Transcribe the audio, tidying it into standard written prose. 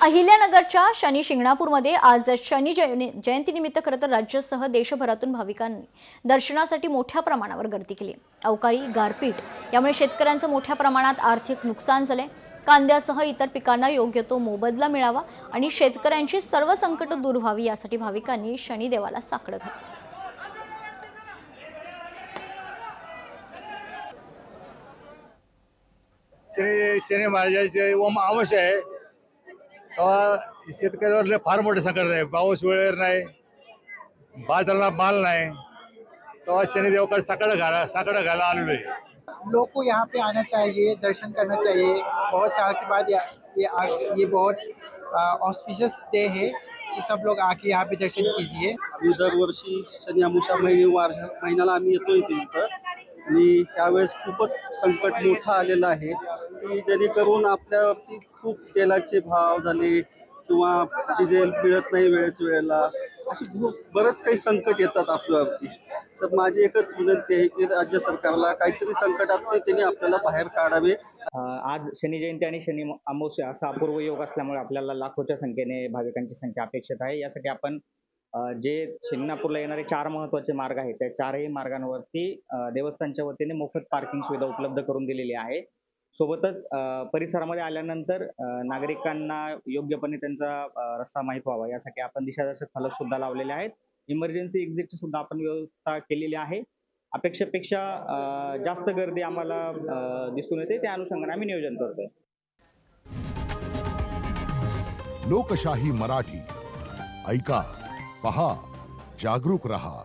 अहिल्यानगरच्या शनी शिंगणापूरमध्ये आज शनी जयंतीनिमित्त खरं तर राज्यासह देशभरातून भाविकांनी दर्शनासाठी मोठ्या प्रमाणावर गर्दी केली। अवकाळी गारपीट यामुळे शेतकऱ्यांचं मोठ्या प्रमाणात आर्थिक नुकसान झाले। कांद्यासह इतर पिकांना योग्य तो मोबदला मिळावा आणि शेतकऱ्यांची सर्व संकट दूर व्हावी यासाठी भाविकांनी शनिदेवाला साकडं घातलं। शनी महाराजांचे ओम अमावस्या आहे तेव्हा शेतकऱ्यावर फार मोठे संकट आहे। पाऊस वेळेवर नाही, बाजाराला माल नहीं, तेव्हा शनिदेवाकडे साकडं घाला आलेलो आहे। लोग को यहाँ पे आना चाहिए, दर्शन करना चाहिए। बहुत साल के बाद ये बहुत ऑस्पिशियस डे है कि सब लोग आके यहाँ पे दर्शन कीजिए। आम्ही दरवर्षी शनी अमावस्या महिन्याला आम्ही येतो इथं आणि त्यावेळेस खूपच संकट मोठं आलेलं आहे की जेणेकरून आपल्यावरती खूप तेलाचे भाव झाले किंवा डिझेल मिळत नाही वेळेला, अशी बरंच काही संकट येतात आपल्यावरती। तर माझी एकच विनंती आहे की राज्य सरकारला काहीतरी संकटात त्यांनी आपल्याला बाहेर काढावे। आज शनी जयंती आणि शनी अमावस्या असा अपूर्व योग असल्यामुळे आपल्याला लाखोच्या संख्येने भाविकांची संख्या अपेक्षित आहे। यासाठी आपण जे शिंगणापूरला येणारे 4 महत्त्वाचे मार्ग आहेत त्या 4ही मार्गांवरती देवस्थानच्या वतीने मोफत पार्किंग सुविधा उपलब्ध करून दिलेली आहे। सोबतच परिसरामध्ये आल्यानंतर नागरिकांना योग्यपणे त्यांचा रस्ता माहीत व्हावा यासाठी आपण दिशादर्शक फलक सुद्धा लावलेले आहेत। इमर्जन्सी एक्झिटची सुद्धा आपण व्यवस्था केलेली आहे। अपेक्षेपेक्षा जास्त गर्दी आम्हाला दिसून येते, त्या अनुषंगाने आम्ही नियोजन करतोय। लोकशाही मराठी ऐका, पहा, जागरूक रहा।